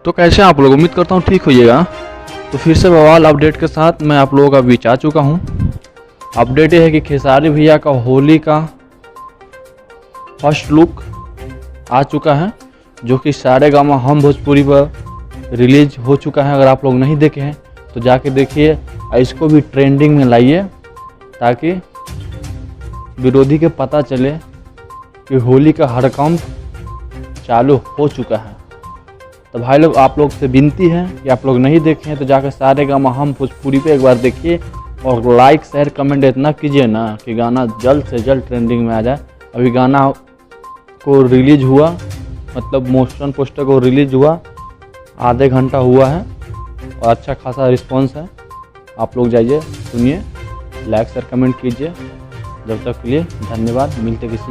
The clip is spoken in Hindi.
तो कैसे आप लोग, उम्मीद करता हूँ ठीक होइएगा। तो फिर से बवाल अपडेट के साथ मैं आप लोगों का बीच आ चुका हूँ। अपडेट ये है कि खेसारी भैया का होली का फर्स्ट लुक आ चुका है, जो कि सारेगामा हम भोजपुरी पर रिलीज हो चुका है। अगर आप लोग नहीं देखे हैं तो जाके देखिए, इसको भी ट्रेंडिंग में लाइए ताकि विरोधी के पता चले कि होली का हड़कंप चालू हो चुका है। तो भाई लोग, आप लोग से विनती है कि आप लोग नहीं देखे हैं तो जाकर सारेगामा हम भोजपुरी पे एक बार देखिए और लाइक शेयर कमेंट इतना कीजिए ना कि गाना जल्द से जल्द ट्रेंडिंग में आ जाए। अभी गाना को रिलीज हुआ, मतलब मोशन पोस्टर को रिलीज हुआ आधे घंटा हुआ है और अच्छा खासा रिस्पांस है। आप लोग जाइए सुनिए, लाइक शेयर कमेंट कीजिए। जब तक के लिए धन्यवाद। मिलते किसी